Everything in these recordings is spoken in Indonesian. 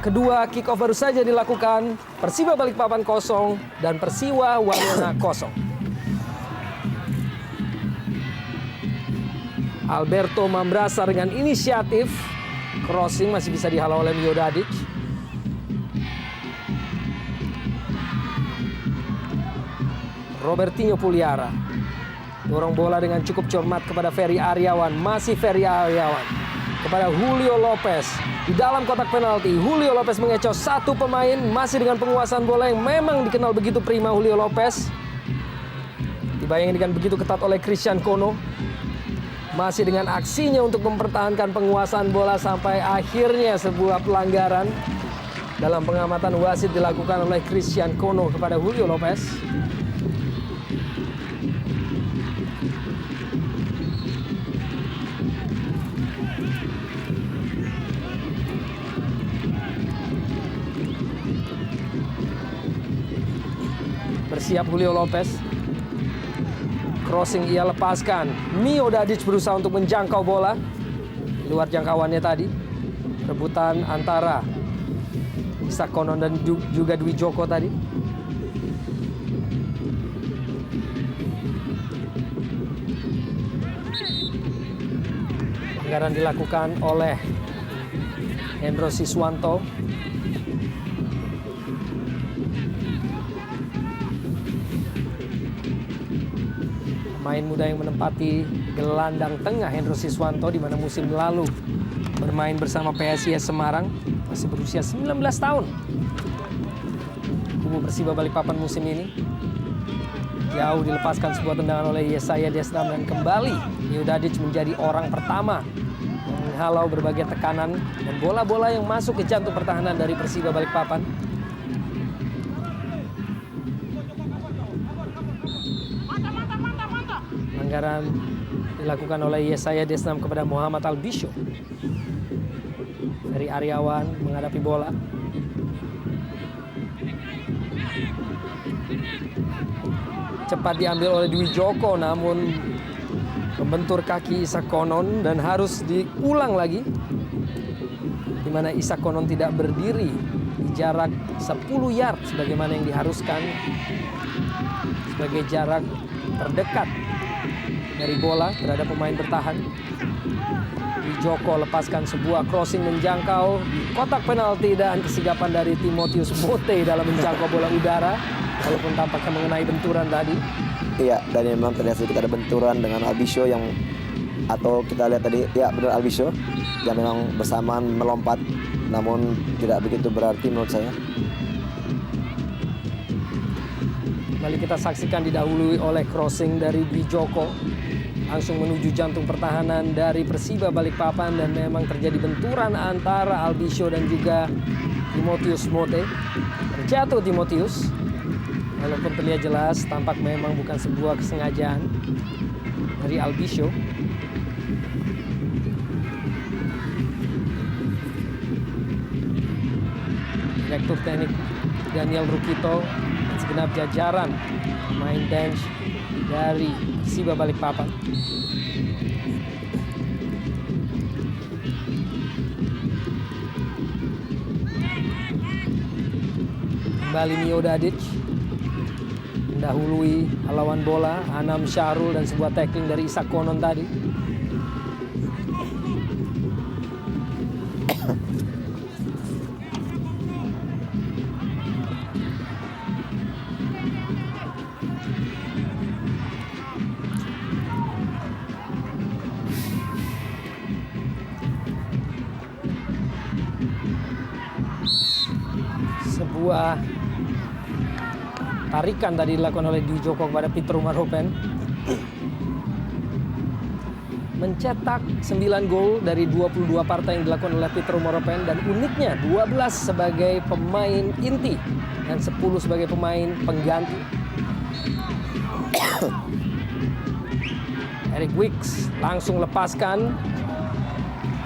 kedua kick off baru saja dilakukan. Persiba Balikpapan 0 dan Persiwa Wamena 0. Alberto Mambrasa dengan inisiatif. Crossing masih bisa dihalau oleh Miodadic. Robertinho Puliara. Dorong bola dengan cukup cermat kepada Ferry Aryawan. Masih Ferry Aryawan. Kepada Julio Lopez. Di dalam kotak penalti, Julio Lopez mengecoh satu pemain. Masih dengan penguasaan bola yang memang dikenal begitu prima Julio Lopez. Dibayangi dengan begitu ketat oleh Christian Kono. Masih dengan aksinya untuk mempertahankan penguasaan bola sampai akhirnya sebuah pelanggaran. Dalam pengamatan wasit dilakukan oleh Christian Kono kepada Julio Lopez. Bersiap Julio Lopez. Crossing ia lepaskan. Miodadic berusaha untuk menjangkau bola. Luar jangkauannya tadi. Rebutan antara Isak Konon dan juga Dwi Joko tadi. Pelanggaran dilakukan oleh Hendro Siswanto. Pemain muda yang menempati gelandang tengah Hendro Siswanto di mana musim lalu bermain bersama PSIS Semarang, masih berusia 19 tahun. Kubu Persiba Balikpapan musim ini jauh dilepaskan sebuah tendangan oleh Yesaya Desnam dan kembali Miodadic menjadi orang pertama yang menghalau berbagai tekanan dan bola-bola yang masuk ke jantung pertahanan dari Persiba Balikpapan. Pelanggaran dilakukan oleh Yesaya Desnam kepada Muhammad Albisho. Dari Aryawan menghadapi bola. Cepat diambil oleh Dwi Joko namun membentur kaki Isak Konon dan harus diulang lagi. Di mana Isak Konon tidak berdiri di jarak 10 yard sebagaimana yang diharuskan sebagai jarak terdekat dari bola terhadap pemain bertahan. Joko lepaskan sebuah crossing menjangkau di kotak penalti dan kesigapan dari Timotius Mote dalam menjangkau bola udara walaupun tampaknya mengenai benturan tadi. Iya, dan memang terlihat sedikit ada benturan dengan Albisho yang, atau kita lihat tadi, ya benar Albisho yang memang bersamaan melompat namun tidak begitu berarti menurut saya. Kembali kita saksikan didahului oleh crossing dari Dwi Joko langsung menuju jantung pertahanan dari Persiba Balikpapan dan memang terjadi benturan antara Albisho dan juga Timotius Mote. Terjatuh Timotius, walaupun terlihat jelas tampak memang bukan sebuah kesengajaan dari Albisho. Direktur Teknik Daniel Rukito dan segenap jajaran main bench dari Persiba Balikpapan. Kembali Miodadic mendahului lawan bola Anam Syahrul dan sebuah tackling dari Isak Konon tadi. Sebuah tarikan tadi dilakukan oleh Dwi Joko kepada Peter Umaropen. Mencetak 9 gol dari 22 partai yang dilakukan oleh Peter Umaropen dan uniknya 12 sebagai pemain inti dan 10 sebagai pemain pengganti. Eric Wicks langsung lepaskan.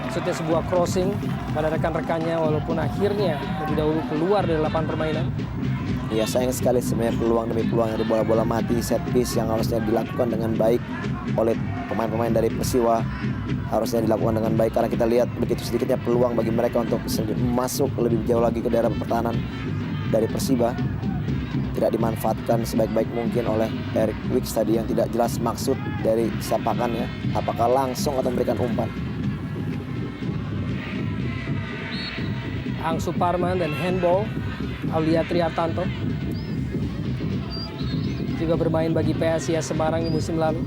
Maksudnya sebuah crossing pada rekan-rekannya walaupun akhirnya lebih dahulu keluar dari lapangan permainan. Ya sayang sekali sebenarnya peluang demi peluang dari bola-bola mati set piece yang harusnya dilakukan dengan baik oleh pemain-pemain dari Persiwa harusnya dilakukan dengan baik, karena kita lihat begitu sedikitnya peluang bagi mereka untuk masuk lebih jauh lagi ke daerah pertahanan dari Persiba. Tidak dimanfaatkan sebaik-baik mungkin oleh Eric Wicks tadi, yang tidak jelas maksud dari sapakannya, apakah langsung atau memberikan umpan. Ang Suparman dan handball Aulia Triartanto juga bermain bagi PSIS Semarang di musim lalu.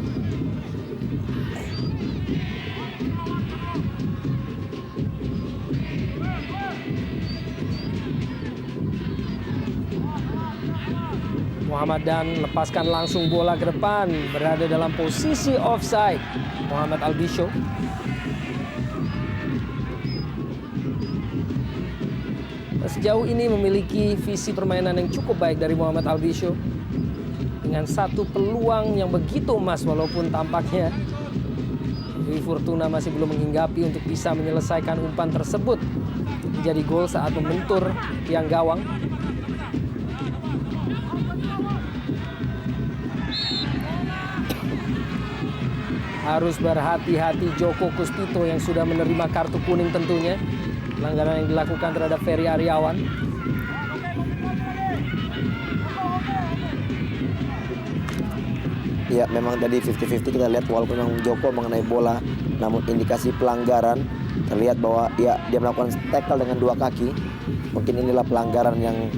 Muhammad Dan lepaskan langsung bola ke depan, berada dalam posisi offside. Muhammad Albisho. Sejauh ini memiliki visi permainan yang cukup baik dari Muhammad Albisho, dengan satu peluang yang begitu emas, walaupun tampaknya Dwi Fortuna masih belum menghinggapi untuk bisa menyelesaikan umpan tersebut menjadi gol saat membentur tiang gawang. Harus berhati-hati Joko Kuspito yang sudah menerima kartu kuning tentunya. Pelanggaran yang dilakukan terhadap Ferry Aryawan. Ya, memang tadi 50-50 kita lihat, walaupun memang Joko mengenai bola, namun indikasi pelanggaran terlihat bahwa ya dia melakukan tackle dengan dua kaki. Mungkin inilah pelanggaran yang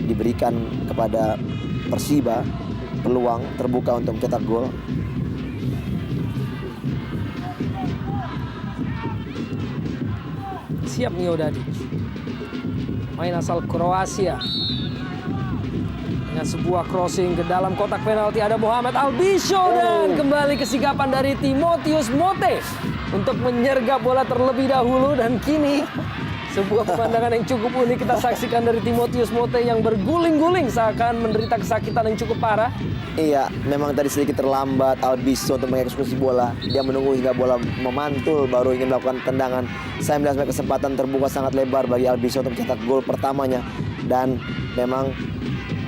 diberikan kepada Persiba, peluang terbuka untuk mencetak gol. Siap Nio Dadic, main asal Kroasia, dengan sebuah crossing ke dalam kotak penalti. Ada Muhammad Albisho dan kembali kesigapan dari Timotius Mote untuk menyergap bola terlebih dahulu. Dan kini sebuah pemandangan yang cukup unik kita saksikan dari Timotius Mote yang berguling-guling seakan menderita kesakitan yang cukup parah. Iya, memang tadi sedikit terlambat Albisho untuk mengeksekusi bola. Dia menunggu hingga bola memantul baru ingin melakukan tendangan. Saya melihat kesempatan terbuka sangat lebar bagi Albisho untuk mencetak gol pertamanya. Dan memang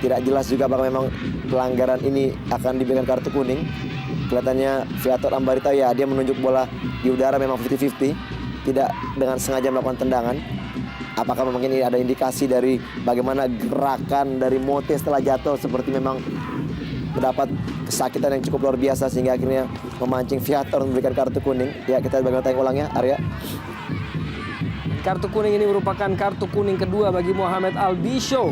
tidak jelas juga apakah memang pelanggaran ini akan diberikan kartu kuning. Kelihatannya Viator Ambarita ya, dia menunjuk bola di udara memang 50-50, tidak dengan sengaja melakukan tendangan. Apakah memang ini ada indikasi dari bagaimana gerakan dari Mote setelah jatuh, seperti memang mendapat kesakitan yang cukup luar biasa sehingga akhirnya memancing Viator memberikan kartu kuning. Ya, kita bagaimana tayang ulangnya, Arya. Kartu kuning ini merupakan kartu kuning kedua bagi Muhammad Albisho.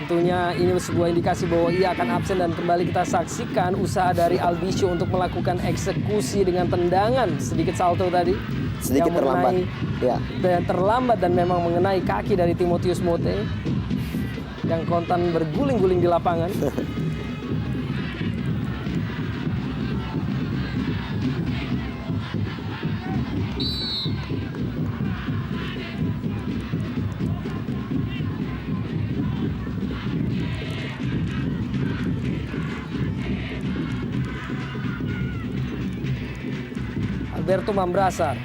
Tentunya ini sebuah indikasi bahwa ia akan absen, dan kembali kita saksikan usaha dari Albisho untuk melakukan eksekusi dengan tendangan sedikit salto tadi. Sedikit terlambat. Ya. Dan terlambat dan memang mengenai kaki dari Timotius Mote yang kontan berguling-guling di lapangan. Alberto Mambrasar,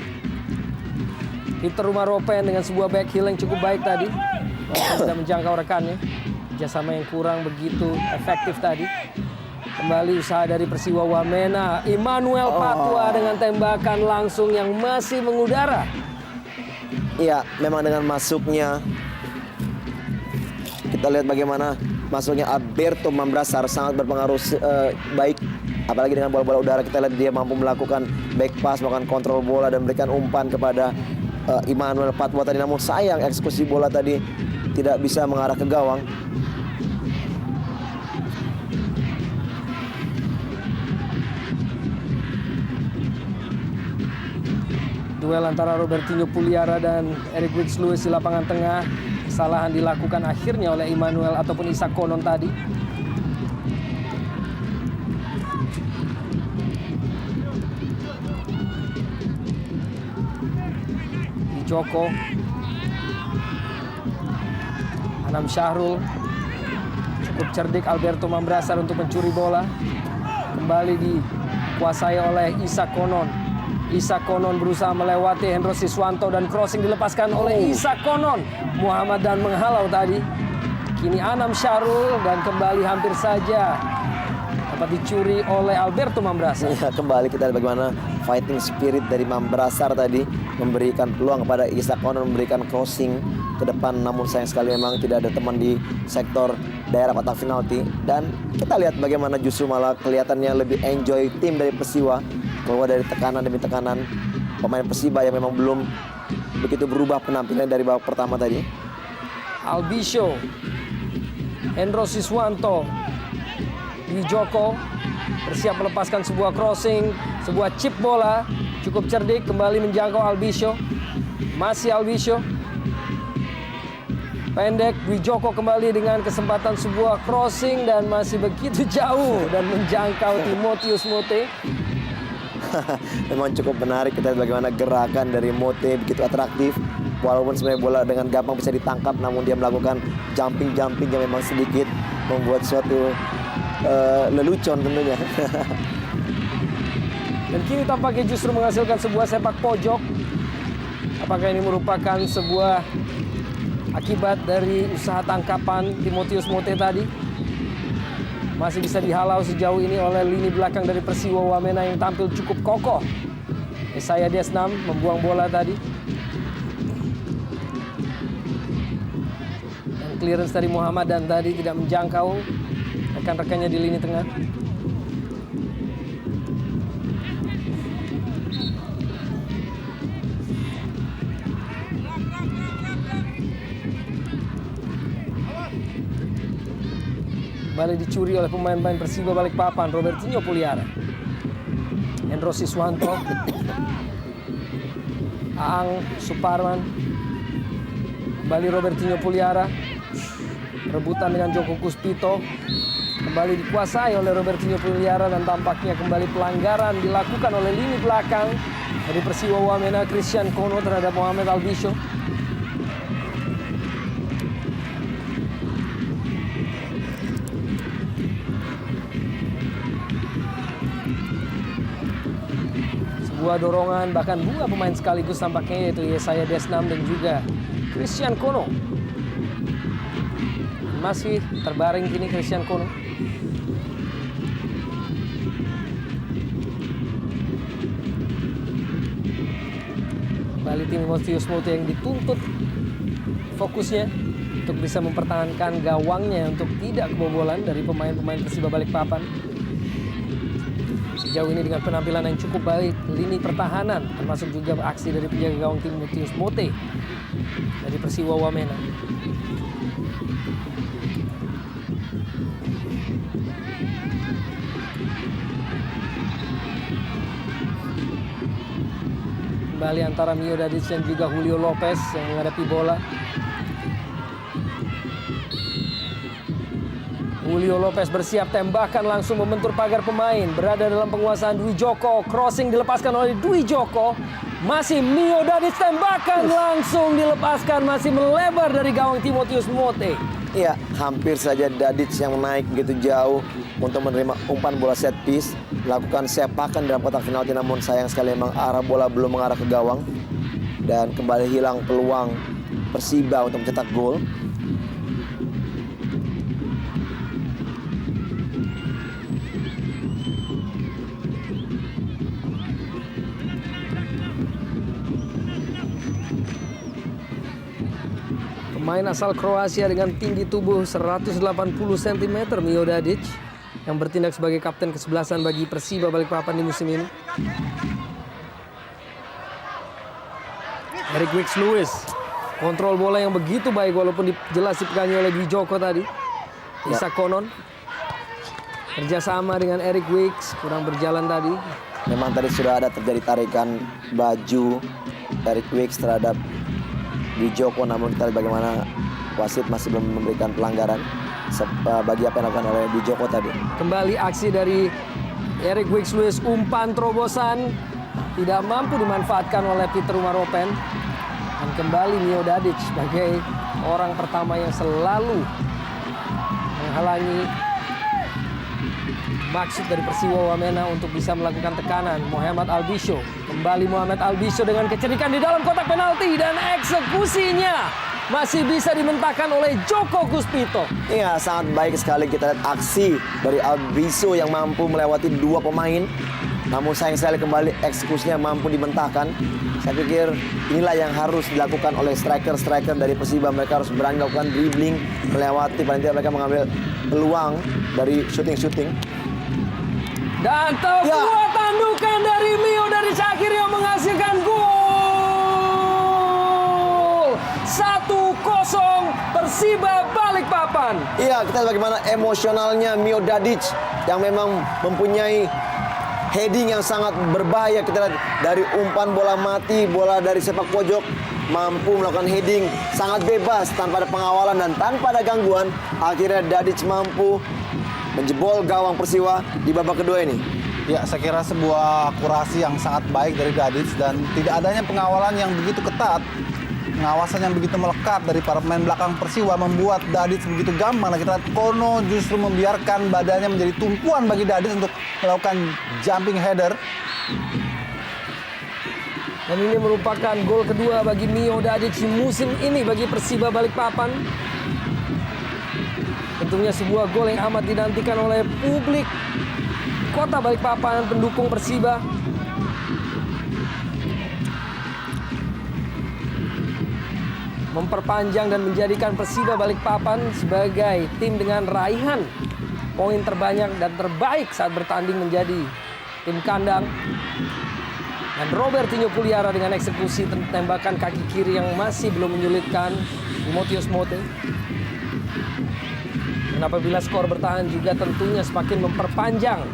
Peter Rumaropen dengan sebuah back heel yang cukup baik tadi, tidak menjangkau rekannya. Kerjasama yang kurang begitu efektif tadi. Kembali usaha dari Persiwa Wamena. Immanuel Patwa dengan tembakan langsung yang masih mengudara. Iya, memang dengan masuknya, kita lihat bagaimana masuknya Alberto Mambrasar sangat berpengaruh baik. Apalagi dengan bola-bola udara, kita lihat dia mampu melakukan back pass, melakukan kontrol bola dan memberikan umpan kepada Immanuel Patwa tadi. Namun sayang eksekusi bola tadi tidak bisa mengarah ke gawang. Duel antara Robertinho Puliara dan Eric Wicks Lewis di lapangan tengah. Kesalahan dilakukan akhirnya oleh Immanuel ataupun Isak Konon tadi. Joko, Anam Syahrul, cukup cerdik Alberto Mambrasar untuk mencuri bola. Kembali dikuasai oleh Isak Konon. Isak Konon berusaha melewati Hendro Siswanto dan crossing dilepaskan oleh Isak Konon. Muhammad Dan menghalau tadi. Kini Anam Syahrul dan kembali hampir saja Sempat dicuri oleh Alberto Mambrasa. Ya, kembali kita lihat bagaimana fighting spirit dari Mambrasar tadi, memberikan peluang kepada Isak Konon, memberikan crossing ke depan, namun sayang sekali memang tidak ada teman di sektor daerah kotak penalti. Dan kita lihat bagaimana justru malah kelihatannya lebih enjoy tim dari Persiwa, keluar dari tekanan demi tekanan pemain Persiba yang memang belum begitu berubah penampilan dari babak pertama tadi. Albisio, Hendro Siswanto, Dwi Joko bersiap melepaskan sebuah crossing, sebuah chip bola, cukup cerdik, kembali menjangkau Albisio. Masih Albisio, pendek, Dwi Joko kembali dengan kesempatan sebuah crossing dan masih begitu jauh dan menjangkau Timotius Mote. Memang cukup menarik kita lihat bagaimana gerakan dari Mote begitu atraktif. Walaupun sebenarnya bola dengan gampang bisa ditangkap, namun dia melakukan jumping-jumping yang memang sedikit membuat suatu lelucon tentunya. Dan kini tampaknya justru menghasilkan sebuah sepak pojok. Apakah ini merupakan sebuah akibat dari usaha tangkapan Timotius Mote tadi? Masih bisa dihalau sejauh ini oleh lini belakang dari Persiwa Wamena yang tampil cukup kokoh. Yesaya Desnam membuang bola tadi. Dan clearance dari Muhammad dan tadi tidak menjangkau rekan-rekannya di lini tengah. Kembali dicuri oleh pemain-pemain Persiba Balikpapan, Robertinho Puliara, Hendro Siswanto, Aang Suparman, kembali Robertinho Puliara, rebutan dengan Joko Kuspito, kembali dikuasai oleh Robertinho Puliara dan tampaknya kembali pelanggaran dilakukan oleh lini belakang dari Persiwa Wamena, Christian Kono terhadap Mohamed Albisio. Sebuah dorongan bahkan dua pemain sekaligus tampaknya, yaitu Yesaya Desnam dan juga Christian Kono. Masih terbaring kini Christian Kono. Kembali Timotius Mote yang dituntut fokusnya untuk bisa mempertahankan gawangnya untuk tidak kebobolan dari pemain-pemain Persiba Balikpapan. Sejauh ini dengan penampilan yang cukup baik lini pertahanan, termasuk juga aksi dari penjaga gawang Timotius Mote dari Persiwa Wamena. Kembali antara Mio Dadic dan juga Julio Lopez yang menghadapi bola. Julio Lopez bersiap tembakan langsung membentur pagar pemain. Berada dalam penguasaan Dwi Joko. Crossing dilepaskan oleh Dwi Joko. Masih Mio Dadic, tembakan langsung dilepaskan. Masih melebar dari gawang Timotius Mote. Iya, hampir saja Dadic yang naik begitu jauh untuk menerima umpan bola set piece. Lakukan sepakan dalam kotak penalti, namun sayang sekali memang arah bola belum mengarah ke gawang. Dan kembali hilang peluang Persiba untuk mencetak gol. Pemain asal Kroasia dengan tinggi tubuh 180 cm, Mio Dadic, yang bertindak sebagai kapten kesebelasan bagi Persiba Balikpapan di musim ini. Eric Wicks Lewis, kontrol bola yang begitu baik walaupun jelas dipegangi oleh Dwi Joko tadi. Isak Konon, kerjasama dengan Eric Wicks, kurang berjalan tadi. Memang tadi sudah ada terjadi tarikan baju Eric Wicks terhadap Dwi Joko, namun kita lihat bagaimana wasit masih belum memberikan pelanggaran bagi apa yang dilakukan oleh Dwi Joko tadi. Kembali aksi dari Eric Wicks Lewis, umpan terobosan tidak mampu dimanfaatkan oleh Peter Umaropen. Dan kembali Mio Dadic sebagai orang pertama yang selalu menghalangi maksud dari Persiwa Wamena untuk bisa melakukan tekanan. Muhammad Albisio, kembali Muhammad Albisio dengan kecerdikan di dalam kotak penalti dan eksekusinya masih bisa dimentahkan oleh Joko Puspito. Iya, sangat baik sekali kita lihat aksi dari Albiso yang mampu melewati 2 pemain. Namun sayang sekali kembali eksekusinya mampu dimentahkan. Saya pikir inilah yang harus dilakukan oleh striker-striker dari Persiba. Mereka harus berani melakukan dribbling, melewati, paling tidak mereka mengambil peluang dari shooting-shooting. Dan sebuah tandukan dari Mio dari Syakir yang menghasilkan gol. 1-0 Persiba Balikpapan. Iya, kita lihat bagaimana emosionalnya Mio Dadic yang memang mempunyai heading yang sangat berbahaya. Kita lihat dari umpan bola mati, bola dari sepak pojok, mampu melakukan heading sangat bebas tanpa ada pengawalan dan tanpa ada gangguan. Akhirnya Dadic mampu menjebol gawang Persiwa di babak kedua ini. Ya, saya kira sebuah akurasi yang sangat baik dari Dadic dan tidak adanya pengawalan yang begitu ketat. Pengawasan yang begitu melekat dari para pemain belakang Persiwa membuat Dadic begitu gampang. Nah, kita lihat Kono justru membiarkan badannya menjadi tumpuan bagi Dadic untuk melakukan jumping header. Dan ini merupakan gol kedua bagi Mio Dadic di musim ini bagi Persiba Balikpapan. Tentunya sebuah gol yang amat dinantikan oleh publik Kota Balikpapan, pendukung Persiba. Memperpanjang dan menjadikan Persiba Balikpapan sebagai tim dengan raihan poin terbanyak dan terbaik saat bertanding menjadi tim kandang. Dan Robertinho Puliara dengan eksekusi tembakan kaki kiri yang masih belum menyulitkan Timotius Mote. Dan apabila skor bertahan juga tentunya semakin memperpanjang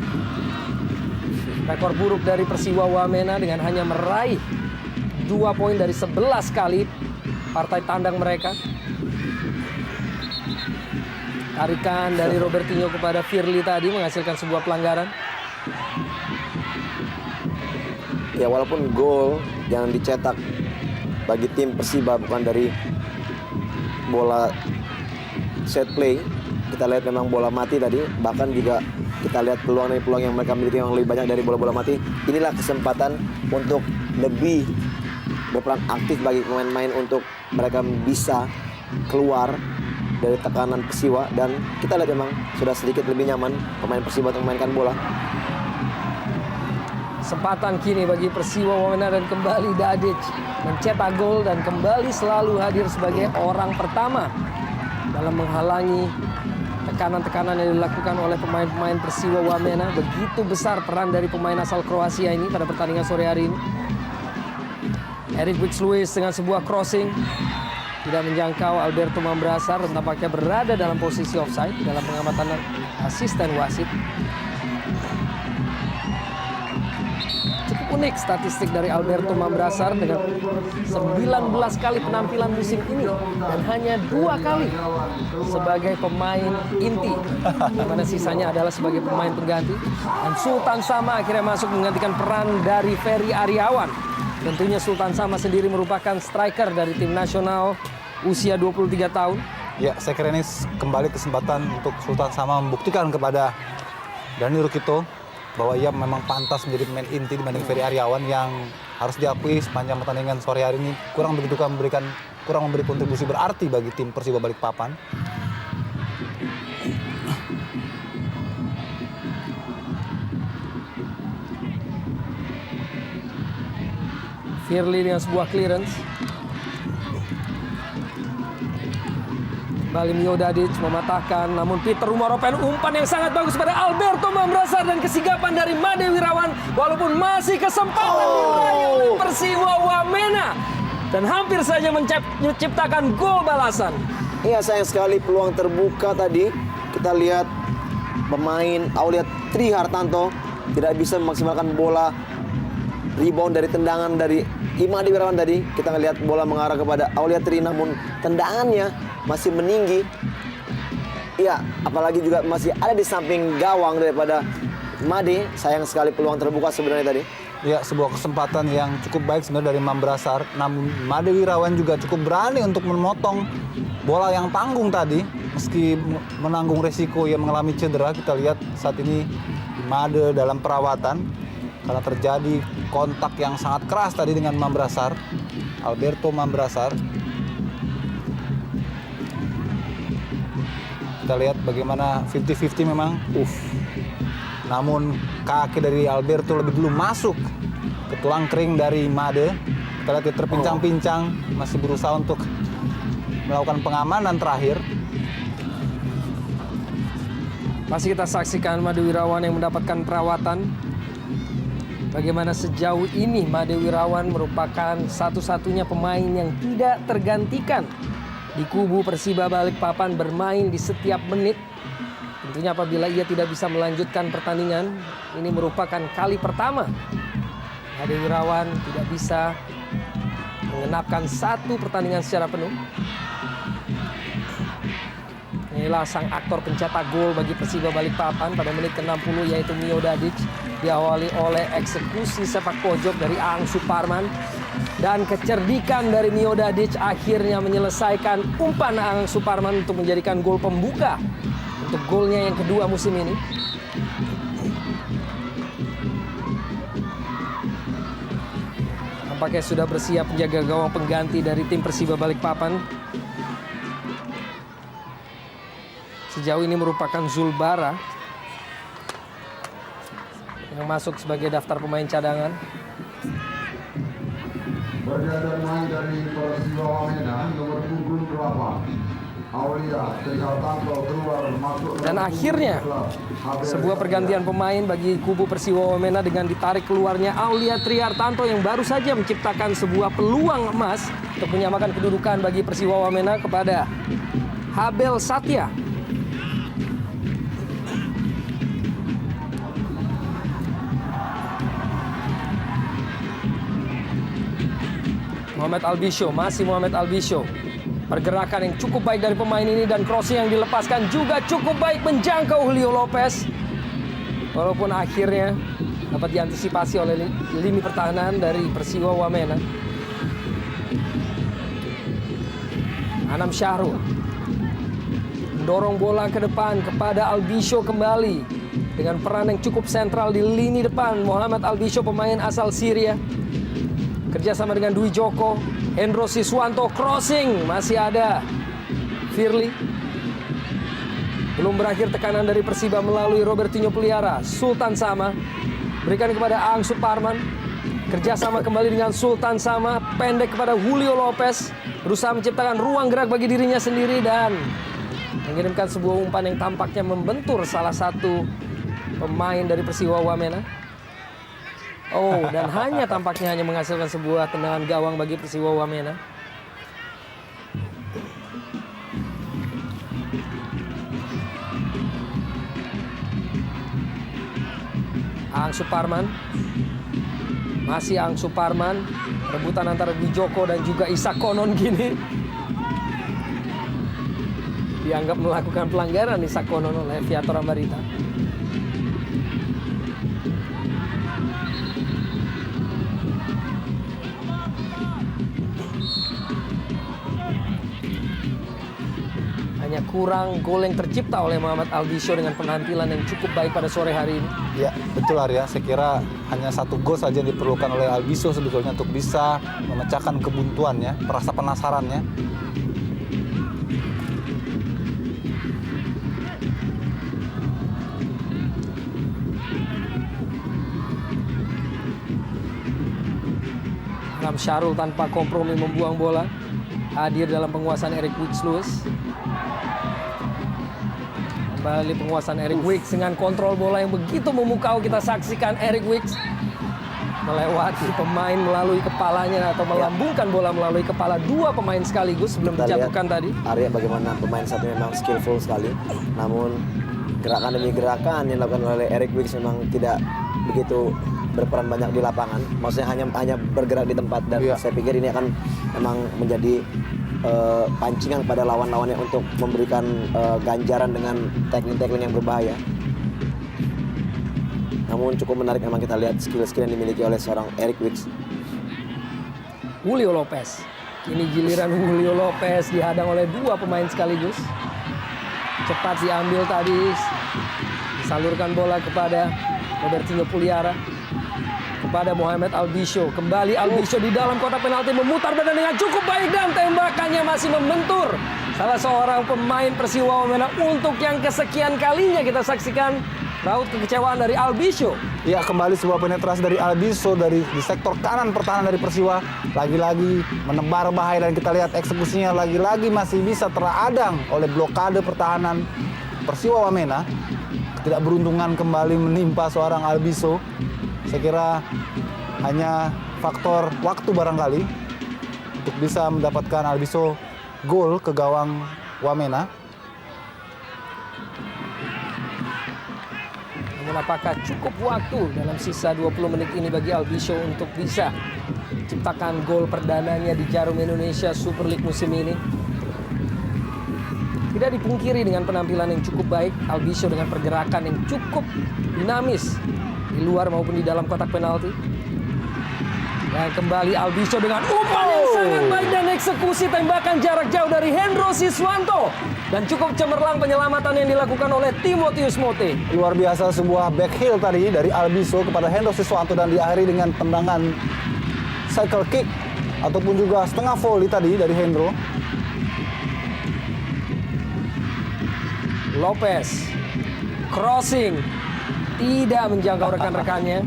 rekor buruk dari Persiwa Wamena dengan hanya meraih 2 poin dari 11 kali partai tandang mereka. Tarikan dari Robertinho kepada Firly tadi menghasilkan sebuah pelanggaran. Ya, walaupun gol yang dicetak bagi tim Persiba bukan dari bola set play, kita lihat memang bola mati tadi. Bahkan juga kita lihat peluang yang mereka miliki yang lebih banyak dari bola-bola mati. Inilah kesempatan untuk lebih berperan aktif bagi pemain-pemain untuk mereka bisa keluar dari tekanan Persiwa. Dan kita lihat memang sudah sedikit lebih nyaman pemain Persiwa untuk memainkan bola. Kesempatan kini bagi Persiwa Wamena dan kembali Dadic mencetak gol dan kembali selalu hadir sebagai orang pertama dalam menghalangi tekanan-tekanan yang dilakukan oleh pemain-pemain Persiwa Wamena. Begitu besar peran dari pemain asal Kroasia ini pada pertandingan sore hari ini. Eric Wicks-Lewis dengan sebuah crossing tidak menjangkau Alberto Mambrasar dan tampaknya berada dalam posisi offside dalam pengamatan asisten wasit. Cukup unik statistik dari Alberto Mambrasar dengan 19 kali penampilan musim ini dan hanya 2 kali sebagai pemain inti, di mana sisanya adalah sebagai pemain pengganti. Dan Sultan Sama akhirnya masuk menggantikan peran dari Ferry Ariawan. Tentunya Sultan Sama sendiri merupakan striker dari tim nasional usia 23 tahun. Ya, saya kira ini kembali kesempatan untuk Sultan Sama membuktikan kepada Dani Rukito bahwa ia memang pantas menjadi pemain inti dibanding Ferry Ariawan yang harus diakui sepanjang pertandingan sore hari ini kurang memberi kontribusi berarti bagi tim Persiba Balikpapan. Firly dengan sebuah clearance. Kembali Mio Dadic mematahkan, namun Peter Umaropen umpan yang sangat bagus pada Alberto Mambrasar dan kesigapan dari Made Wirawan. Walaupun masih kesempatan diraih oleh Persiwa Wamena dan hampir saja menciptakan gol balasan. Iya, sayang sekali peluang terbuka tadi. Kita lihat pemain Aulia Tri Hartanto tidak bisa memaksimalkan bola rebound dari tendangan dari Imade Wirawan tadi. Kita ngelihat bola mengarah kepada Aulia Tri, namun tendangannya masih meninggi. Iya, apalagi juga masih ada di samping gawang daripada Made. Sayang sekali peluang terbuka sebenarnya tadi. Ya, sebuah kesempatan yang cukup baik sebenarnya dari Mambrasar. Namun Made Wirawan juga cukup berani untuk memotong bola yang tanggung tadi. Meski menanggung resiko yang mengalami cedera, kita lihat saat ini Made dalam perawatan karena terjadi kontak yang sangat keras tadi dengan Mambrasar, Alberto Mambrasar. Kita lihat bagaimana 50-50 memang. Namun kaki dari Alberto lebih dulu masuk ke tulang kering dari Made. Kita lihat dia terpincang-pincang, masih berusaha untuk melakukan pengamanan terakhir. Masih kita saksikan Made Wirawan yang mendapatkan perawatan. Bagaimana sejauh ini Made Wirawan merupakan satu-satunya pemain yang tidak tergantikan di kubu Persiba Balikpapan, bermain di setiap menit. Tentunya apabila ia tidak bisa melanjutkan pertandingan, ini merupakan kali pertama Made Wirawan tidak bisa mengenapkan satu pertandingan secara penuh. Inilah sang aktor pencetak gol bagi Persiba Balikpapan pada menit ke-60, yaitu Mio Dadic. Diawali oleh eksekusi sepak pojok dari Aang Suparman. Dan kecerdikan dari Mio Dadic akhirnya menyelesaikan umpan Aang Suparman untuk menjadikan gol pembuka untuk golnya yang kedua musim ini. Nampaknya sudah bersiap penjaga gawang pengganti dari tim Persiba Balikpapan. Sejauh ini merupakan Zulbara yang masuk sebagai daftar pemain cadangan. Berada main dari Persiba Wamena nomor punggung 8. Aulia Trihartanto keluar masuk. Dan akhirnya sebuah pergantian pemain bagi kubu Persiba Wamena dengan ditarik keluarnya Aulia Trihartanto yang baru saja menciptakan sebuah peluang emas untuk menyamakan kedudukan bagi Persiba Wamena kepada Habel Satya. Muhammad Albisho, masih Muhammad Albisho. Pergerakan yang cukup baik dari pemain ini dan crossing yang dilepaskan juga cukup baik menjangkau Julio Lopez. Walaupun akhirnya dapat diantisipasi oleh lini pertahanan dari Persiba Wamena. Anam Syahrul mendorong bola ke depan kepada Albisho kembali dengan peran yang cukup sentral di lini depan. Muhammad Albisho, pemain asal Syria, kerjasama dengan Dwi Joko. Hendro Siswanto, crossing, masih ada Firly. Belum berakhir tekanan dari Persiba melalui Robertinho Puliara. Sultan Sama berikan kepada Aang Suparman. Kerjasama kembali dengan Sultan Sama, pendek kepada Julio Lopez. Berusaha menciptakan ruang gerak bagi dirinya sendiri dan mengirimkan sebuah umpan yang tampaknya membentur salah satu pemain dari Persiba Wamena. Dan tampaknya hanya menghasilkan sebuah tendangan gawang bagi Persiba Wamena. Aang Suparman. Masih Aang Suparman. Rebutan antara Dwi Joko dan juga Isak Konon gini. Dianggap melakukan pelanggaran Isak Konon oleh Viator Ambarita. Hanya kurang gol yang tercipta oleh Muhammad Albisho dengan penampilan yang cukup baik pada sore hari ini. Ya, betul Arya. Saya kira hanya satu gol saja yang diperlukan oleh Albisho sebetulnya untuk bisa memecahkan kebuntuannya, rasa penasarannya. Anam Syahrul tanpa kompromi membuang bola. Hadir dalam penguasaan Eric Wicks-Lewis. Kembali penguasaan Eric Wicks dengan kontrol bola yang begitu memukau. Kita saksikan Eric Wicks melewati pemain melalui kepalanya atau melambungkan bola melalui kepala dua pemain sekaligus sebelum dijatuhkan tadi. Arya bagaimana pemain satu memang skillful sekali. Namun gerakan demi gerakan yang dilakukan oleh Eric Wicks memang tidak begitu berperan banyak di lapangan. Maksudnya hanya bergerak di tempat dan saya pikir ini akan memang menjadi pancingan pada lawan-lawannya untuk memberikan ganjaran dengan tackling-tackling yang berbahaya. Namun cukup menarik memang kita lihat skill-skill yang dimiliki oleh seorang Eric Wicks. Julio Lopez. Ini giliran Julio Lopez dihadang oleh dua pemain sekaligus. Cepat diambil tadi. Disalurkan bola kepada Robertinho Puliara. Kepada Muhammad Albisho. Kembali Albisho di dalam kotak penalti memutar badan dengan cukup baik dan tembakannya masih membentur Salah seorang pemain Persiwa Wamena untuk yang kesekian kalinya kita saksikan raut kekecewaan dari Albiso. Ya, kembali sebuah penetrasi dari Albiso di sektor kanan pertahanan dari Persiwa. Lagi-lagi menebar bahaya dan kita lihat eksekusinya lagi-lagi masih bisa teradang oleh blokade pertahanan Persiwa Wamena. Ketidakberuntungan kembali menimpa seorang Albiso. Saya kira hanya faktor waktu barangkali untuk bisa mendapatkan Albiso gol ke gawang Wamena. Namun apakah cukup waktu dalam sisa 20 menit ini bagi Albiso untuk bisa ciptakan gol perdananya di Jarum Indonesia Super League musim ini? Tidak dipungkiri dengan penampilan yang cukup baik, Albiso dengan pergerakan yang cukup dinamis di luar maupun di dalam kotak penalti. Dan kembali Albiso dengan umpan yang sangat baik dan eksekusi tembakan jarak jauh dari Hendro Siswanto. Dan cukup cemerlang penyelamatan yang dilakukan oleh Timotius Mote. Luar biasa sebuah back heel tadi dari Albiso kepada Hendro Siswanto dan diakhiri dengan tendangan cycle kick ataupun juga setengah volley tadi dari Hendro. Lopez crossing tidak menjangkau rekan-rekannya.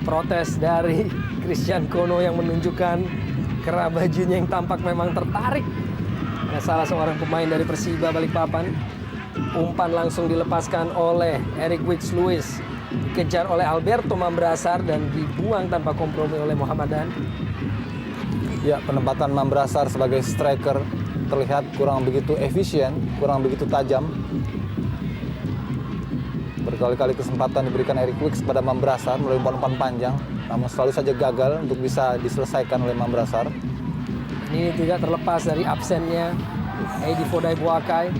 Protes dari Christian Kono yang menunjukkan kerah bajunya yang tampak memang tertarik. Nah, salah seorang pemain dari Persiba Balikpapan. Umpan langsung dilepaskan oleh Eric Wicks-Lewis. Dikejar oleh Alberto Mambrasar dan dibuang tanpa kompromi oleh Muhammad Dan. Ya, penempatan Mambrasar sebagai striker terlihat kurang begitu efisien, kurang begitu tajam. Berkali-kali kesempatan diberikan Eric Wicks kepada Mambrasar melalui umpan-umpan panjang, namun selalu saja gagal untuk bisa diselesaikan oleh Mambrasar. Ini tidak terlepas dari absennya Edi Fodai Boakai,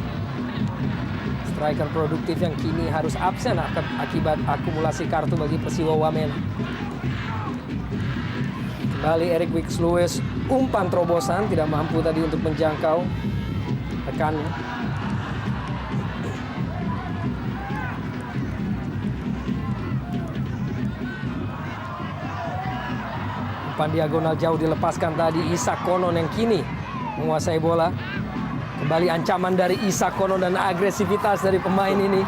striker produktif yang kini harus absen akibat akumulasi kartu bagi Persiwa Wamena. Kembali Eric Wicks-Lewis, umpan terobosan tidak mampu tadi untuk menjangkau rekannya. Umpan diagonal jauh dilepaskan tadi Isak Konon yang kini menguasai bola. Kembali ancaman dari Isak Konon dan agresivitas dari pemain ini.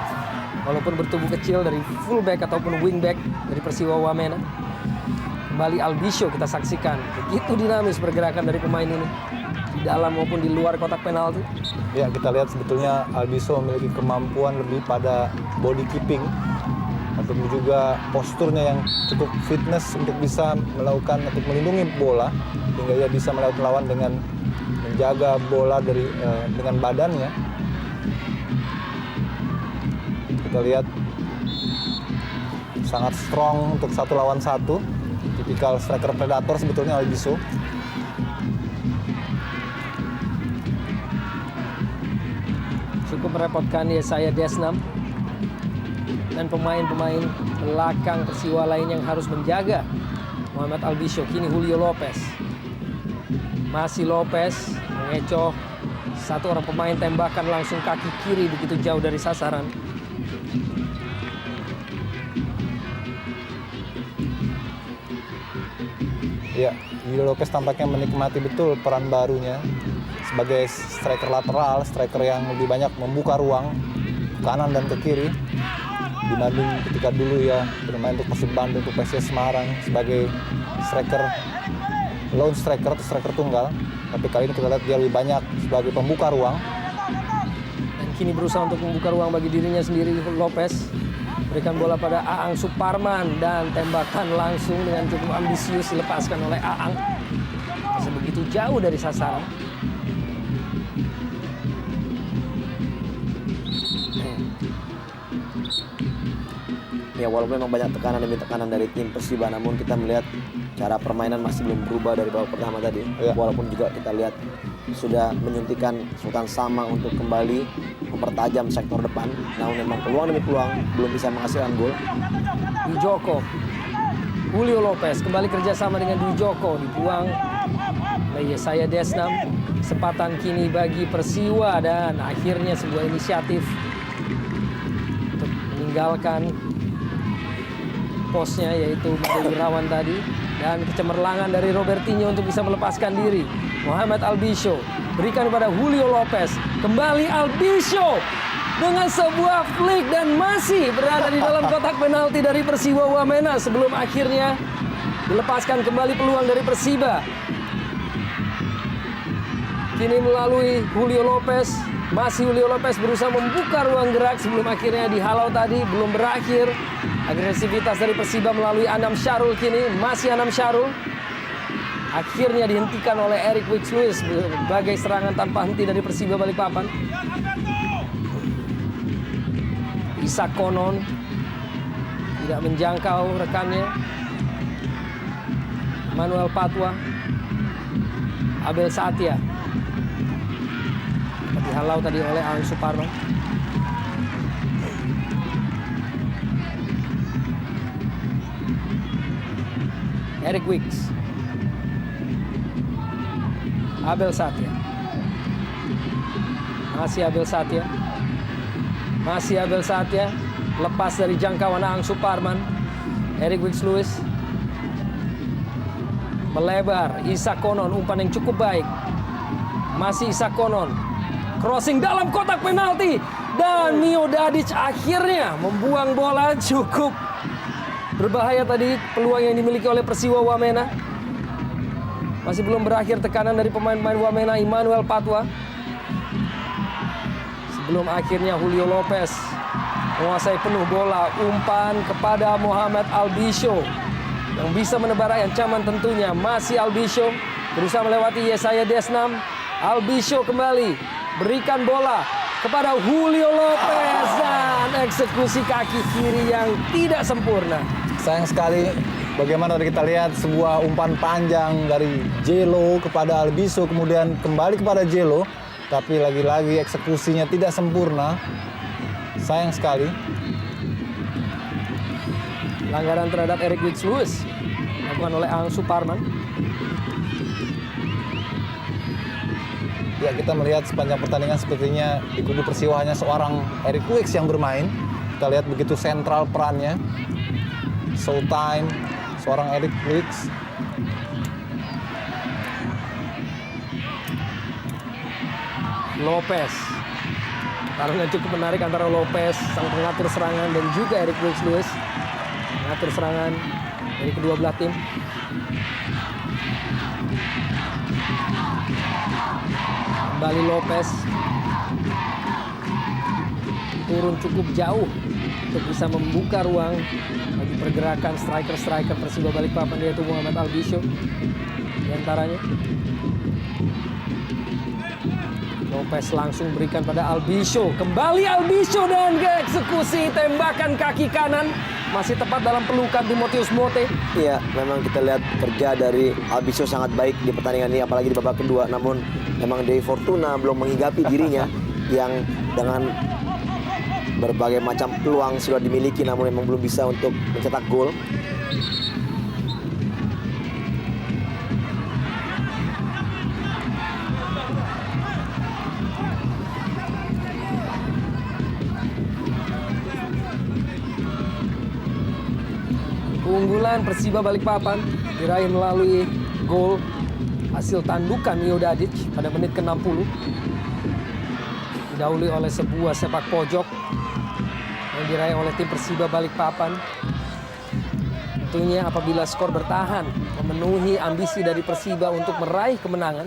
Walaupun bertubuh kecil dari fullback ataupun wingback dari Persiwa Wamena. Kembali Albiso kita saksikan. Begitu dinamis pergerakan dari pemain ini. Di dalam maupun di luar kotak penalti. Ya, kita lihat sebetulnya Albiso memiliki kemampuan lebih pada body keeping ataupun juga posturnya yang cukup fitness untuk bisa melakukan untuk melindungi bola hingga ia bisa melawan lawan dengan menjaga bola dengan badannya. Kita lihat sangat strong untuk 1 lawan 1, tipikal striker predator sebetulnya Albiso. Cukup merepotkan Yesaya Desnam dan pemain-pemain belakang Persiwa lain yang harus menjaga Muhammad Albiso. Kini Julio Lopez. Masih Lopez mengecoh satu orang pemain, tembakan langsung kaki kiri begitu jauh dari sasaran. Ya, Julio Lopez tampaknya menikmati betul peran barunya sebagai striker lateral, striker yang lebih banyak membuka ruang kanan dan ke kiri dibanding ketika dulu ya bermain untuk Persib Bandung, untuk PSIS Semarang sebagai striker lone striker atau striker tunggal. Tapi kali ini kita lihat dia lebih banyak sebagai pembuka ruang. Dan kini berusaha untuk membuka ruang bagi dirinya sendiri. Lopez berikan bola pada Aang Suparman dan tembakan langsung dengan cukup ambisius dilepaskan oleh Aang. Masih begitu jauh dari sasaran. Ya, walaupun memang banyak tekanan demi tekanan dari tim Persiba, namun kita melihat cara permainan masih belum berubah dari babak pertama tadi. Ya. Walaupun juga kita lihat sudah menyuntikkan Sultan Sama untuk kembali mempertajam sektor depan, namun memang peluang demi peluang belum bisa menghasilkan gol. Dwi Joko, Julio Lopez kembali kerjasama dengan Dwi Joko, dibuang oleh Yesaya Desnam. Kesempatan kini bagi Persiwa dan akhirnya sebuah inisiatif untuk meninggalkan posnya, yaitu Made Wirawan tadi. Dan kecemerlangan dari Robertinho untuk bisa melepaskan diri. Mohamed Albisho berikan kepada Julio Lopez. Kembali Albisho dengan sebuah flick dan masih berada di dalam kotak penalti dari Persiwa Wamena sebelum akhirnya dilepaskan kembali peluang dari Persiba. Kini melalui Julio Lopez, masih Julio Lopez berusaha membuka ruang gerak sebelum akhirnya dihalau tadi, belum berakhir. Agresivitas dari Persiba melalui Anam Syarul kini, masih Anam Syarul. Akhirnya dihentikan oleh Eric Wicks-Lewis sebagai serangan tanpa henti dari Persiba Balikpapan. Isak Konon tidak menjangkau rekannya. Manuel Patwa, Abel Satya dihalau tadi oleh Ang Suparman. Eric Wicks, Abel Satya, masih Abel Satya, masih Abel Satya, lepas dari jangkauan Ang Suparman. Eric Wicks-Lewis melebar, Isak Konon, umpan yang cukup baik. Masih Isak Konon, crossing dalam kotak penalti. Dan Mio Dadic akhirnya membuang bola. Cukup berbahaya tadi peluang yang dimiliki oleh Persiwa Wamena. Masih belum berakhir tekanan dari pemain-pemain Wamena. Emmanuel Patwa. Sebelum akhirnya Julio Lopez menguasai penuh bola. Umpan kepada Mohamed Albisho yang bisa menebar ancaman tentunya. Masih Albisho berusaha melewati Yesaya Desnam. Albisho kembali berikan bola kepada Julio Lopez dan eksekusi kaki kiri yang tidak sempurna. Sayang sekali bagaimana tadi kita lihat sebuah umpan panjang dari Jelo kepada Albisho, kemudian kembali kepada Jelo, tapi lagi-lagi eksekusinya tidak sempurna. Sayang sekali. Pelanggaran terhadap Eric Wicks-Lewis dilakukan oleh Ang Suparman. Ya, kita melihat sepanjang pertandingan sepertinya di kubu Persiwa hanya seorang Eric Wicks yang bermain. Kita lihat begitu sentral perannya. Showtime, seorang Eric Wicks. Lopez. Tarungan cukup menarik antara Lopez, sang pengatur serangan, dan juga Eric Wicks-Lewis, mengatur serangan dari kedua belah tim. Kembali Lopez. Turun cukup jauh untuk bisa membuka ruang bagi pergerakan striker-striker Persiba Balikpapan, yaitu Mohamed Albisho di antaranya. Lopez langsung berikan pada Albisho. Kembali Albisho dan eksekusi tembakan kaki kanan. Masih tepat dalam pelukan Timotius Mote. Iya, memang kita lihat kerja dari Albisho sangat baik di pertandingan ini, apalagi di babak kedua. Namun memang Dewi Fortuna belum menghigapi dirinya yang dengan berbagai macam peluang sudah dimiliki, namun memang belum bisa untuk mencetak gol. Keunggulan Persiba Balikpapan diraih melalui gol hasil tandukan Mio Dadic pada menit ke-60. Didahului oleh sebuah sepak pojok yang diraih oleh tim Persiba Balikpapan. Tentunya apabila skor bertahan memenuhi ambisi dari Persiba untuk meraih kemenangan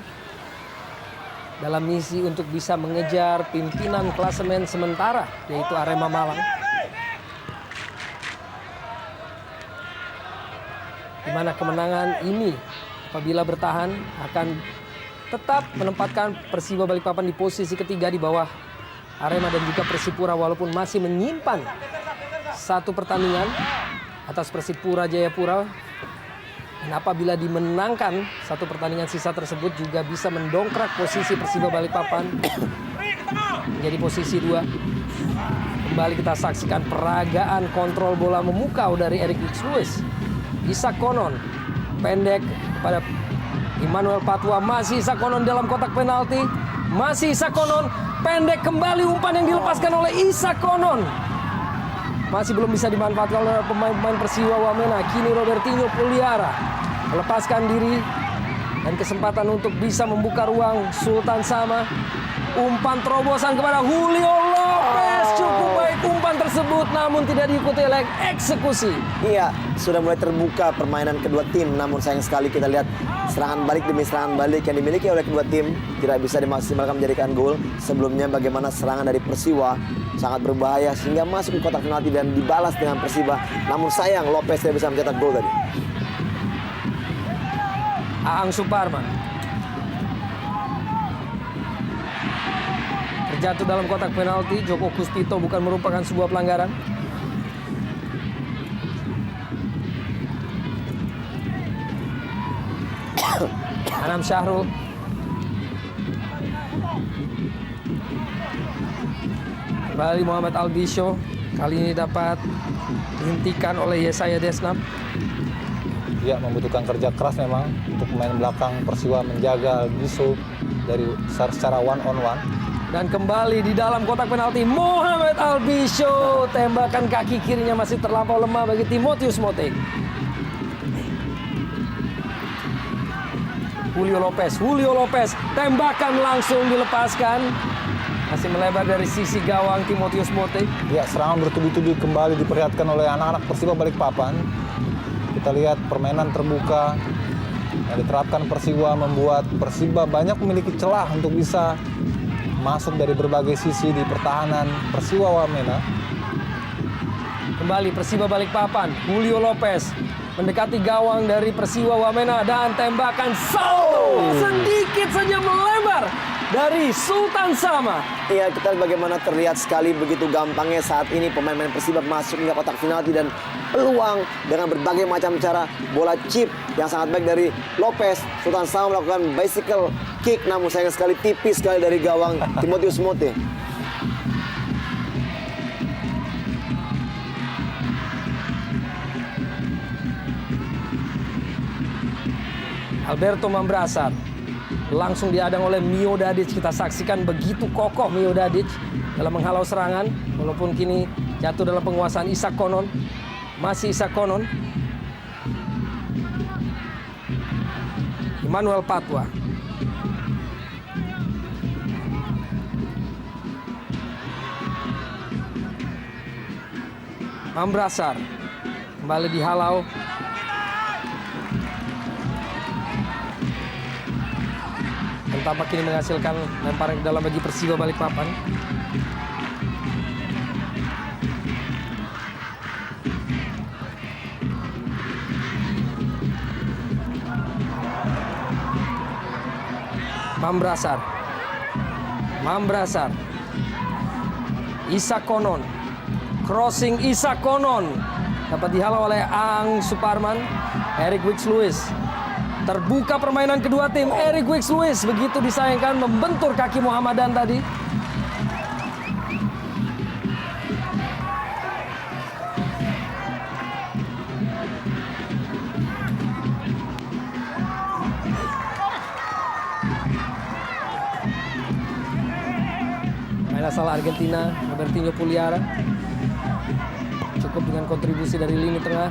dalam misi untuk bisa mengejar pimpinan klasemen sementara, yaitu Arema Malang. Di mana kemenangan ini apabila bertahan akan tetap menempatkan Persiba Balikpapan di posisi ketiga di bawah Arema dan juga Persipura, walaupun masih menyimpan satu pertandingan atas Persipura Jayapura. Dan apabila dimenangkan satu pertandingan sisa tersebut juga bisa mendongkrak posisi Persiba Balikpapan menjadi posisi 2. Kembali kita saksikan peragaan kontrol bola memukau dari Eric Wicks-Lewis. Isak Konon pendek kepada Emmanuel Patwa. Masih Isak Konon dalam kotak penalti. Masih Isak Konon pendek, kembali umpan yang dilepaskan oleh Isak Konon. Masih belum bisa dimanfaatkan oleh pemain-pemain Persiwa Wamena. Kini Robertinho Puliara melepaskan diri dan kesempatan untuk bisa membuka ruang. Sultan Sama, umpan terobosan kepada Julio Lopez. Cukup baik umpan tersebut, namun tidak diikuti oleh eksekusi. Iya, sudah mulai terbuka permainan kedua tim. Namun sayang sekali kita lihat serangan balik demi serangan balik yang dimiliki oleh kedua tim tidak bisa dimaksimalkan menjadikan gol. Sebelumnya bagaimana serangan dari Persiwa sangat berbahaya sehingga masuk ke kotak penalti dan dibalas dengan Persiba. Namun sayang Lopez tidak bisa mencetak gol tadi. Aang Suparman terjatuh dalam kotak penalti. Joko Puspito bukan merupakan sebuah pelanggaran. Anam Syahrul. Kembali Muhammad Albisho. Kali ini dapat dihentikan oleh Yesaya Desnam. Ya, membutuhkan kerja keras memang untuk pemain belakang Persiwa menjaga Albisho dari secara one on one. Dan kembali di dalam kotak penalti Muhammad Albisho. Tembakan kaki kirinya masih terlampau lemah bagi Timotius Mote. Julio Lopez, tembakan langsung dilepaskan. Masih melebar dari sisi gawang Timotius Mote. Ya, serangan bertubi-tubi kembali diperlihatkan oleh anak-anak Persiwa Balikpapan. Kita lihat permainan terbuka yang diterapkan Persiwa membuat Persiba banyak memiliki celah untuk bisa masuk dari berbagai sisi di pertahanan Persiwa Wamena. Kembali Persiba Balikpapan, Julio Lopez mendekati gawang dari Persiwa Wamena dan tembakan salto sedikit saja melebar dari Sultan Sama. Iya, kita lihat bagaimana terlihat sekali begitu gampangnya saat ini pemain-pemain Persiba masuk hingga kotak penalti dan peluang dengan berbagai macam cara. Bola chip yang sangat baik dari Lopez. Sultan Sama melakukan bicycle kick, namun sayang sekali tipis sekali dari gawang Timotius Mote. Alberto Mambrasar langsung diadang oleh Mio Dadic. Kita saksikan begitu kokoh Mio Dadic dalam menghalau serangan. Walaupun kini jatuh dalam penguasaan Isak Konon. Masih Isak Konon. Emmanuel Patwa. Mambrasar kembali dihalau. Dan tampak kini menghasilkan lemparan ke dalam bagi Persiba Balikpapan. Mambrasar. Isak Konon. Crossing Isak Konon. Dapat dihalau oleh Aang Suparman. Eric Wicks-Lewis. Terbuka permainan kedua tim. Eric Wicks-Lewis begitu disayangkan membentur kaki Muhammadan tadi. Main asal Argentina, Robertinho Puliara. Cukup dengan kontribusi dari lini tengah.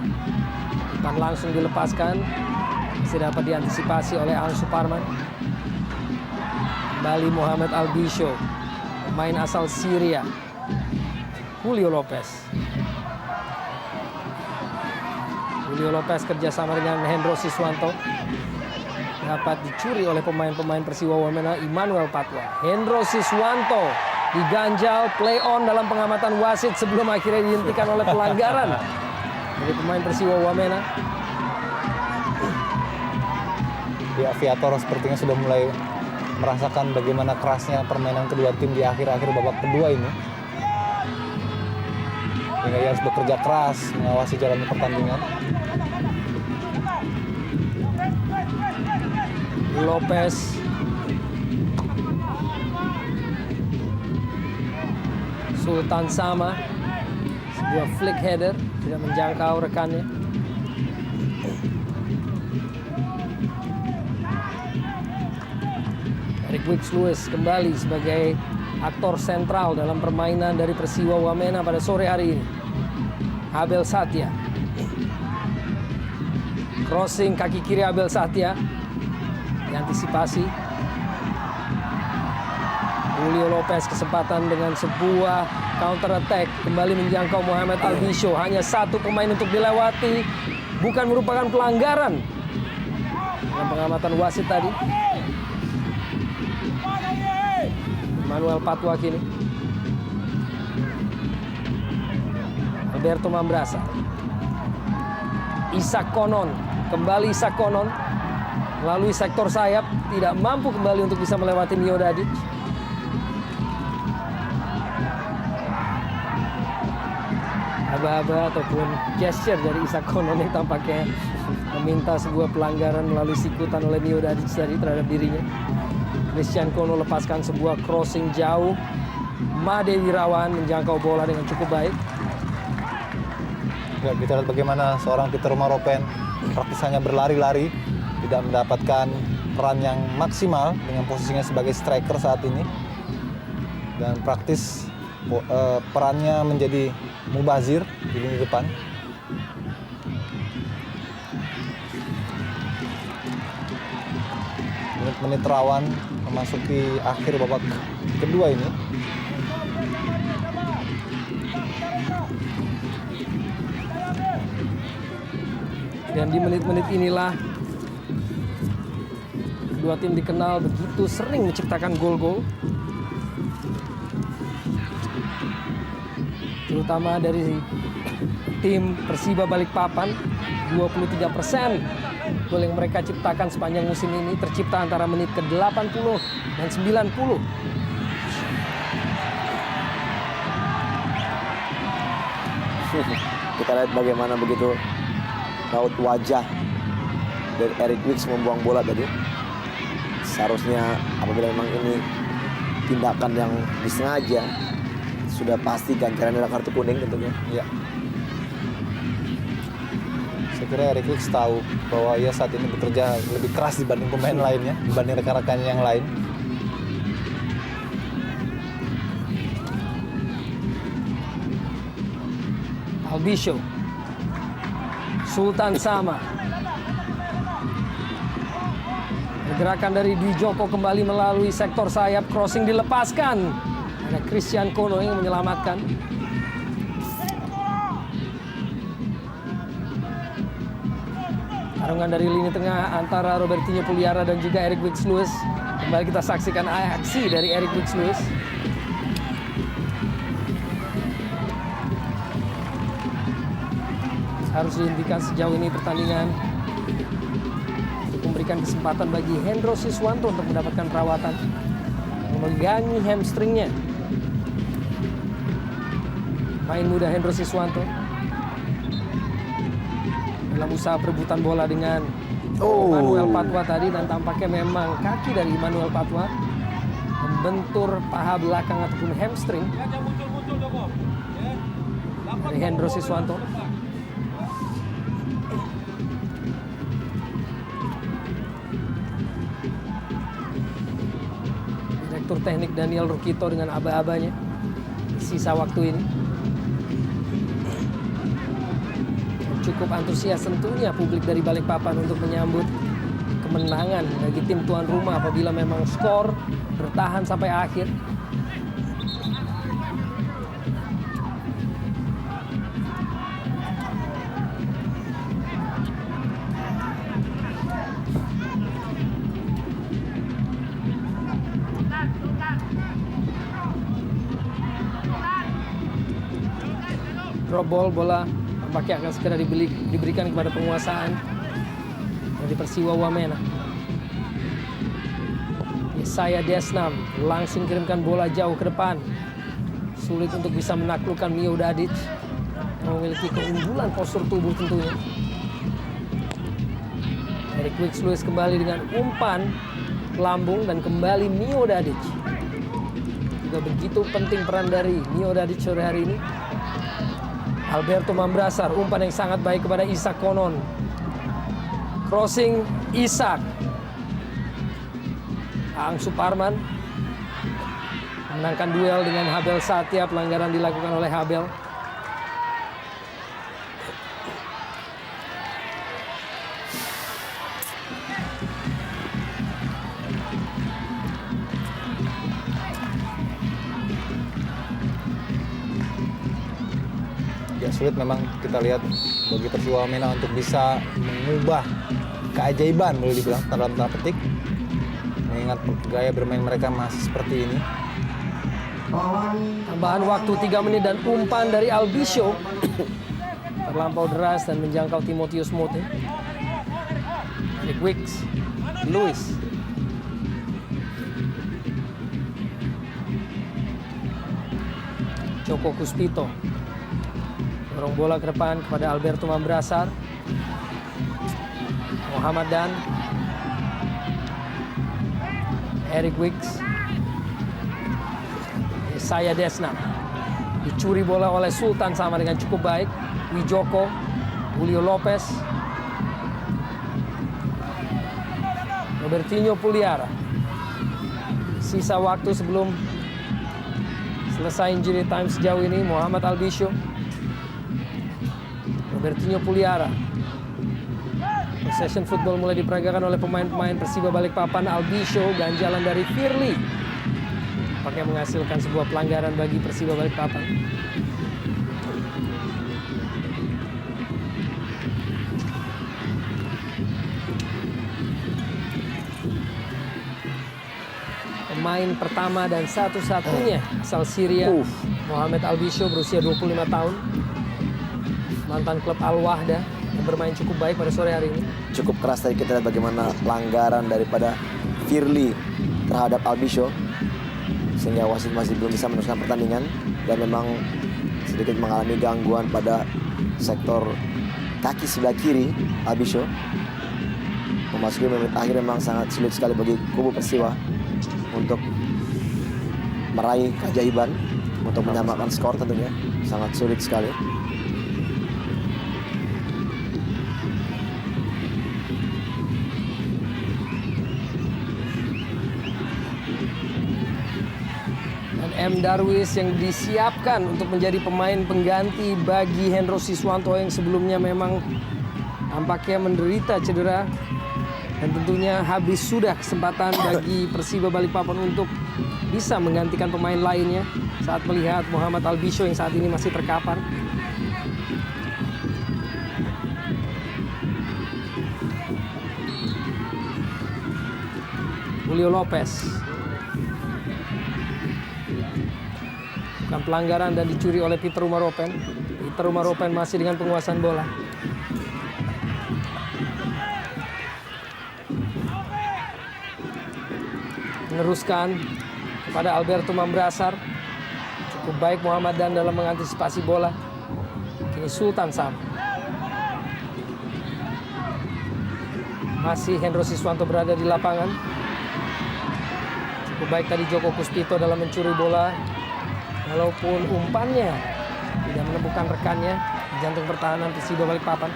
Umpan langsung dilepaskan. Masih dapat diantisipasi oleh Aang Suparman. Kembali Muhammad Albisho, pemain asal Syria. Julio Lopez kerjasama dengan Hendro Siswanto. Dapat dicuri oleh pemain-pemain Persiwa Wamena. Emmanuel Patwa. Hendro Siswanto diganjal play on dalam pengamatan wasit sebelum akhirnya dihentikan oleh pelanggaran dari pemain Persiwa Wamena. Ya, Viator sepertinya sudah mulai merasakan bagaimana kerasnya permainan kedua tim di akhir-akhir babak kedua ini. Sehingga dia harus bekerja keras mengawasi jalannya pertandingan. Lopez. Sultan Sama. Sebuah flick header, tidak menjangkau rekannya. Eric Wicks-Lewis kembali sebagai aktor sentral dalam permainan dari Persiwa Wamena pada sore hari ini. Abel Satya. Crossing kaki kiri Abel Satya. Diantisipasi. Julio Lopez kesempatan dengan sebuah counter attack. Kembali menjangkau Muhammad Albisho. Hanya satu pemain untuk dilewati. Bukan merupakan pelanggaran. Dengan pengamatan wasit tadi. Manuel Patwa kini. Alberto Mambrasa. Isak Konon. Kembali Isak Konon. Melalui sektor sayap. Tidak mampu kembali untuk bisa melewati Mio Dadic. Aba-aba ataupun gesture dari Isak Konon yang tampaknya meminta sebuah pelanggaran melalui sikutan oleh Mio Dadic tadi terhadap dirinya. Christian Kono lepaskan sebuah crossing jauh. Made Wirawan menjangkau bola dengan cukup baik. Ya, kita lihat bagaimana seorang Peter Maropen praktis hanya berlari-lari, tidak mendapatkan peran yang maksimal dengan posisinya sebagai striker saat ini. Dan praktis perannya menjadi mubazir di lini depan. Menit-menit rawan memasuki akhir babak kedua ini. Dan di menit-menit inilah kedua tim dikenal begitu sering menciptakan gol-gol. Terutama dari tim Persiba Balikpapan, 23% gol yang mereka ciptakan sepanjang musim ini tercipta antara menit ke-80 dan 90. Kita lihat bagaimana begitu raut wajah dari Eric Wicks membuang bola tadi. Seharusnya apabila memang ini tindakan yang disengaja, sudah pasti ganjaran adalah kartu kuning tentunya. Ya. Saya kira Eric Wicks tahu bahwa ia saat ini bekerja lebih keras dibanding pemain lainnya, dibanding rekan-rekannya yang lain. Albisho. Sultan Sama. Pergerakan dari Dwi Joko kembali melalui sektor sayap. Crossing dilepaskan. Ada Christian Kono yang menyelamatkan. Tarungan dari lini tengah antara Robertinho Puliara dan juga Eric Wicks Lewis. Kembali kita saksikan aksi dari Eric Wicks Lewis. Harus dihentikan sejauh ini pertandingan untuk memberikan kesempatan bagi Hendro Siswanto untuk mendapatkan perawatan, memegangi hamstringnya. Main muda Hendro Siswanto dalam usaha perebutan bola dengan Manuel Patwa tadi, dan tampaknya memang kaki dari Manuel Patwa membentur paha belakang ataupun hamstring dari Hendro Siswanto. Direktur teknik Daniel Rukito dengan aba-abanya di sisa waktu ini. Cukup antusias tentunya publik dari Balikpapan untuk menyambut kemenangan bagi tim tuan rumah apabila memang skor bertahan sampai akhir. Drop ball, bola tampaknya akan segera diberikan kepada penguasaan dari Persiwa Wamena. Yesaya Desnam langsung kirimkan bola jauh ke depan. Sulit untuk bisa menaklukkan Mio Dadic yang memiliki keunggulan postur tubuh tentunya. Eric Wicks Lewis kembali dengan umpan lambung dan kembali Mio Dadic. Juga begitu penting peran dari Mio Dadic sore hari ini. Alberto Mambrasar, umpan yang sangat baik kepada Isak Konon. Crossing Isak. Aang Suparman memenangkan duel dengan Habel Satya. Pelanggaran dilakukan oleh Habel. sulit memang kita lihat bagi Persiwa Wamena untuk bisa mengubah keajaiban boleh dibilang dalam tanda petik, mengingat gaya bermain mereka masih seperti ini. Tambahan waktu 3 menit dan umpan dari Albisio terlampau deras dan menjangkau Timotius Mote. Eric Wicks, Luis. Joko Kuspito dorong bola ke depan kepada Alberto Mambrasar. Muhammad Dan, Eric Wicks, Yesaya Desna. Dicuri bola oleh Sultan sama dengan cukup baik. Wijoko, Julio Lopez, Robertinho Puliara. Sisa waktu sebelum selesai injury time sejauh ini, Muhammad Albisio, Robertinho Puliara. Possession football mulai diperagakan oleh pemain-pemain Persiba Balikpapan. Albisio, ganjalan dari Firly, pakai menghasilkan sebuah pelanggaran bagi Persiba Balikpapan. Pemain pertama dan satu-satunya asal Syria, Muhammad Albisio, berusia 25 tahun. Mantan klub Al-Wahda yang bermain cukup baik pada sore hari ini. Cukup keras tadi kita lihat bagaimana pelanggaran daripada Firly terhadap Albisio, sehingga wasit masih belum bisa meneruskan pertandingan dan memang sedikit mengalami gangguan pada sektor kaki sebelah kiri Albisio. Memasuki menit akhir memang sangat sulit sekali bagi kubu Persiwa untuk meraih keajaiban, untuk menyamakan skor tentunya sangat sulit sekali. Dan M. Darwis yang disiapkan untuk menjadi pemain pengganti bagi Hendro Siswanto yang sebelumnya memang tampaknya menderita cedera. Dan tentunya habis sudah kesempatan bagi Persiba Balikpapan untuk bisa menggantikan pemain lainnya saat melihat Muhammad Albisio yang saat ini masih terkapar. Julio Lopez. Bukan pelanggaran dan dicuri oleh Peter Umaropen. Peter Umaropen masih dengan penguasaan bola. Meneruskan kepada Alberto Mambrasar. Cukup baik Muhammad Dan dalam mengantisipasi bola. Kini Sultan Sam. Masih Hendro Siswanto berada di lapangan. Cukup baik tadi Joko Kuspito dalam mencuri bola. Walaupun umpannya tidak menemukan rekannya di jantung pertahanan Persiba Balikpapan.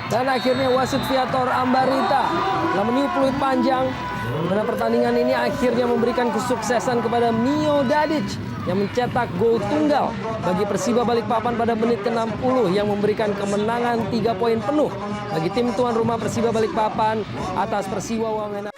Dan akhirnya wasit Viator Ambarita telah meniup peluit panjang, mana pertandingan ini akhirnya memberikan kesuksesan kepada Mio Dadic yang mencetak gol tunggal bagi Persiba Balikpapan pada menit ke-60 yang memberikan kemenangan 3 poin penuh bagi tim tuan rumah Persiba Balikpapan atas Persiwa Wamena.